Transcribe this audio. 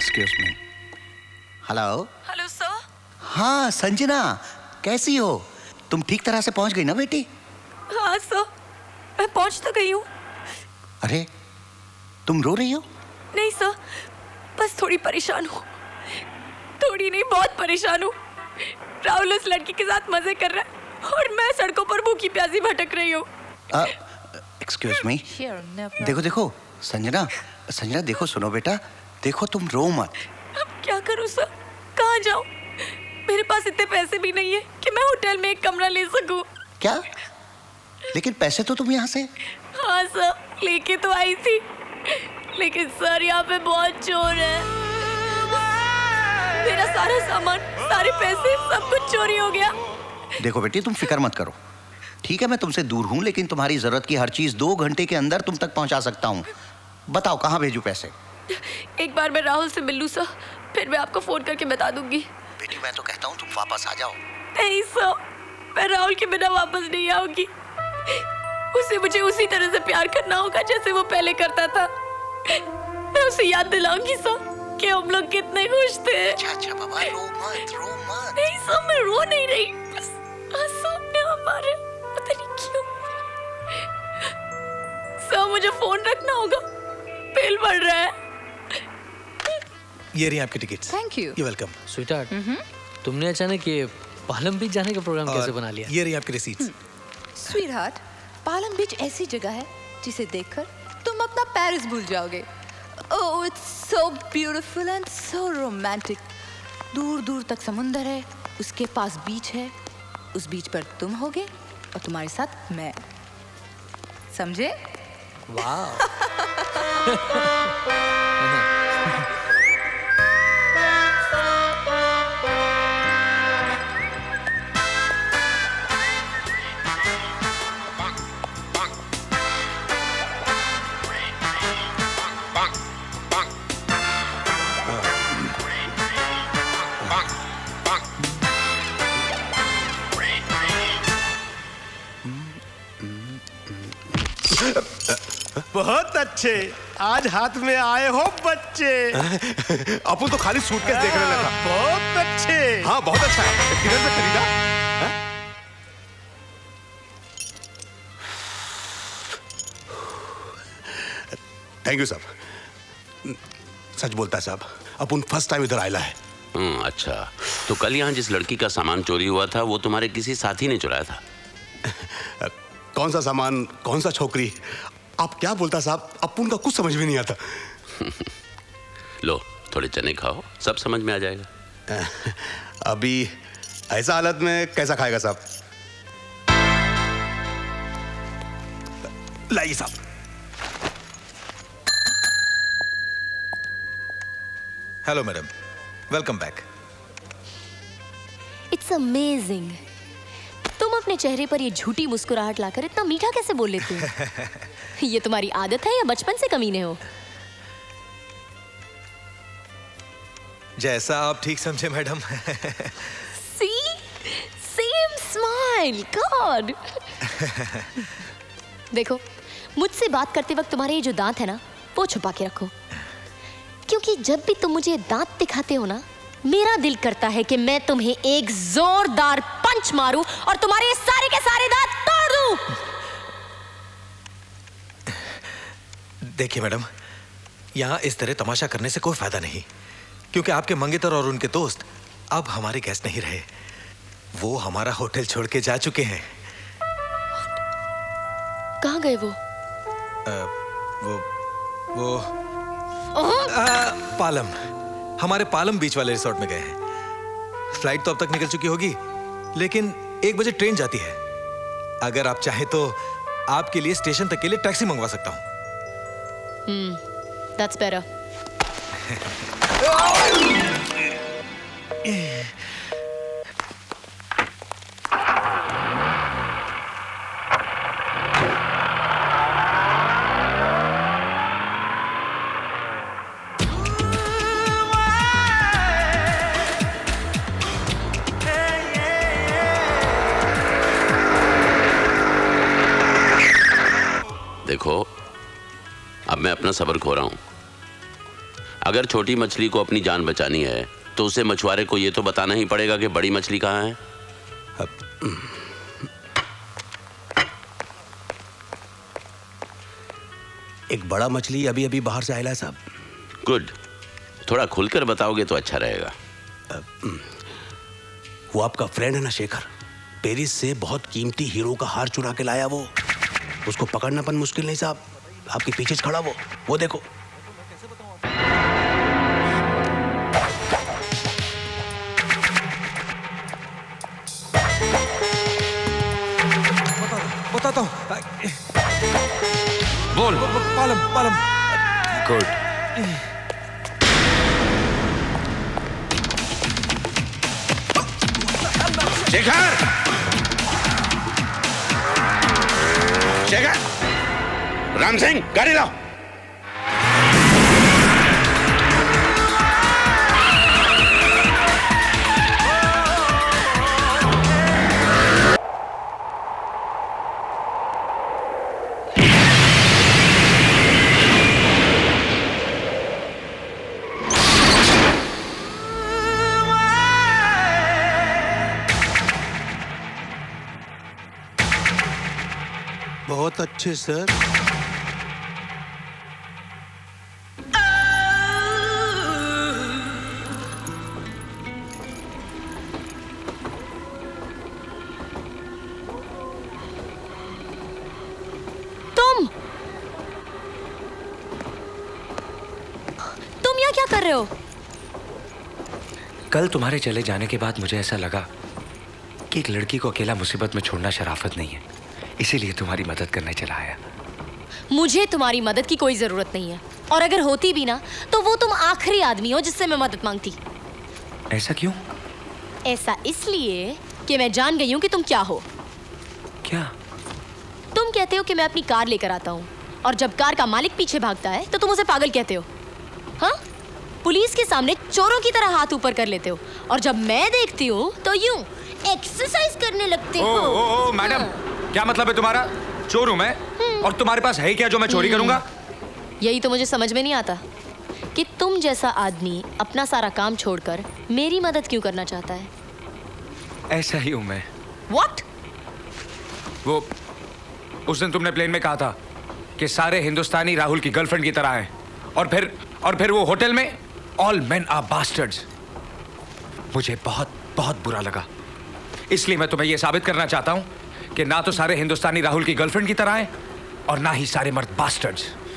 Excuse me. Hello. Hello sir. हाँ संजना, कैसी हो? तुम ठीक तरह से पहुंच गई ना बेटी? हाँ सर, मैं पहुंच तो गई हूँ। अरे तुम रो रही हो? नहीं सर, बस थोड़ी परेशान हूँ। थोड़ी नहीं, बहुत परेशान हूँ। राहुल उस लड़की के साथ मजे कर रहा है और मैं सड़कों पर भूखी प्यासी भटक रही हूँ। Excuse me. देखो देखो संजना, संजना देखो, सुनो बेटा, देखो तुम रो मत। अब क्या करूँ सर, कहाँ जाऊँ? मेरे पास इतने पैसे भी नहीं है कि मैं होटल में एक कमरा ले सकूँ। क्या? लेकिन पैसे तो तुम यहाँ से। हाँ सर, लेके तो आई थी, लेकिन सर यहाँ पे बहुत चोर है। मेरा सारा सामान, सारे पैसे, सब कुछ चोरी हो गया। देखो बेटी, तुम फिक्र मत करो, ठीक है? मैं तुमसे दूर हूँ, लेकिन तुम्हारी जरूरत की हर चीज 2 घंटे के अंदर तुम तक पहुँचा सकता हूँ। बताओ कहाँ भेजूं पैसे? एक बार मैं राहुल से मिल लूं सर, फिर मैं आपको फोन करके बता दूंगी। बेटी मैं तो कहता हूँ तुम वापस आ जाओ। नहीं सर, मैं राहुल के बिना वापस नहीं आऊंगी। उसे मुझे उसी तरह से प्यार करना होगा जैसे वो पहले करता था। मैं उसे याद दिलाऊंगी सर कि हम लोग कितने खुश थे। अच्छा बाबा, रो मत, रो मत। नहीं सर, मैं रो नहीं रही, बस आंसू अपने हमारे, पता नहीं क्यों। सर मुझे फोन रखना होगा, बिल बढ़ रहा है। ये रही आपकी tickets. Thank you. You welcome. Sweetheart, तुमने अचानक ये पालम बीच जाने का प्रोग्राम कैसे बना लिया? ये रही आपकी रिसीट्स। स्वीटहार्ट, पालम बीच ऐसी जगह है जिसे देखकर तुम अपना पेरिस भूल जाओगे। Oh, it's so beautiful and so romantic. दूर दूर तक समुंदर है, उसके पास बीच है, उस बीच पर तुम होगे और तुम्हारे साथ मैं। समझे? वाह। बहुत अच्छे, आज हाथ में आए हो बच्चे। अपन तो खाली सूटकेस देख रहे था। बहुत अच्छे। हाँ बहुत अच्छा है। किधर से खरीदा? थैंक यू साहब। सच बोलता है साहब, अपन फर्स्ट टाइम इधर आयला है। अच्छा, तो कल यहाँ जिस लड़की का सामान चोरी हुआ था वो तुम्हारे किसी साथी ने चुराया था? कौन सा सामान, कौन सा छोकरी, आप क्या बोलता साहब, अपन का कुछ समझ में नहीं आता। लो थोड़े चने खाओ, सब समझ में आ जाएगा। अभी ऐसा हालत में कैसा खाएगा साहब? लाइए साहब। Hello madam, welcome back. It's amazing, तुम अपने चेहरे पर ये झूठी मुस्कुराहट लाकर इतना मीठा कैसे बोल लेते हो? ये तुम्हारी आदत है या बचपन से कमीने हो? जैसा आप ठीक समझे मैडम। सी, सेम स्माइल, गॉड। देखो, मुझसे बात करते वक्त तुम्हारे ये जो दांत है ना, वो छुपा के रखो, क्योंकि जब भी तुम मुझे दांत दिखाते हो ना, मेरा दिल करता है कि मैं तुम्हें एक जोरदार पंच मारूं और तुम्हारे ये सारे के सारे दांत तोड़ दूं। देखिए मैडम, यहाँ इस तरह तमाशा करने से कोई फायदा नहीं, क्योंकि आपके मंगेतर और उनके दोस्त अब हमारे गेस्ट नहीं रहे। वो हमारा होटल छोड़ के जा चुके हैं। कहाँ गए वो? पालम, हमारे पालम बीच वाले रिसोर्ट में गए हैं। फ्लाइट तो अब तक निकल चुकी होगी, लेकिन 1 बजे ट्रेन जाती है। अगर आप चाहें तो आपके लिए स्टेशन तक के लिए टैक्सी मंगवा सकता हूँ। That's better. देखो, अब मैं अपना सब्र खो रहा हूं। अगर छोटी मछली को अपनी जान बचानी है तो उसे मछुआरे को ये तो बताना ही पड़ेगा कि बड़ी मछली कहाँ है। एक बड़ा मछली अभी अभी बाहर से आया है साहब। गुड, थोड़ा खुलकर बताओगे तो अच्छा रहेगा। वो आपका फ्रेंड है ना शेखर, पेरिस से बहुत कीमती हीरो का हार चुरा के लाया वो। उसको पकड़ना पन मुश्किल नहीं साहब, आपके पीछे खड़ा वो देखो। बताता हूँ। बोल। पालम। गुड। शेखर! शेखर! राम सिंह, गाड़ी लाओ। बहुत अच्छे सर। तुम यहाँ क्या कर रहे हो? कल तुम्हारे चले जाने के बाद मुझे ऐसा लगा कि एक लड़की को अकेला मुसीबत में छोड़ना शराफत नहीं है, इसीलिए तुम्हारी मदद करने चला आया। मुझे तुम्हारी मदद की कोई जरूरत नहीं है, और अगर होती भी ना तो वो तुम आखिरी आदमी हो जिससे मैं मदद मांगती। ऐसा क्यों? ऐसा इसलिए कि मैं जान गई हूँ कि तुम क्या हो। क्या? तुम कहते हो कि मैं अपनी कार लेकर आता हूँ, और जब कार का मालिक पीछे भागता है तो तुम उसे पागल कहते हो। हाँ, पुलिस के सामने चोरों की तरह हाथ ऊपर कर लेते हो, और जब मैं देखती हूँ तो यूं एक्सरसाइज करने लगते हो। ओ मैडम, क्या मतलब है तुम्हारा? चोर हूं मैं, और तुम्हारे पास है क्या जो मैं चोरी करूंगा? यही तो मुझे समझ में नहीं आता कि तुम जैसा आदमी अपना सारा काम छोड़कर मेरी मदद क्यों करना चाहता है। ऐसा ही हूं मैं। What? वो उस दिन तुमने प्लेन में कहा था कि सारे हिंदुस्तानी राहुल की गर्लफ्रेंड की तरह हैं, और फिर वो होटल में ऑल मेन आर बास्टर्ड्स। मुझे बहुत बहुत बुरा लगा, इसलिए मैं तुम्हें यह साबित करना चाहता हूं कि ना तो सारे हिंदुस्तानी राहुल की गर्लफ्रेंड की तरह हैं और ना ही सारे मर्द बास्टर्ड्स।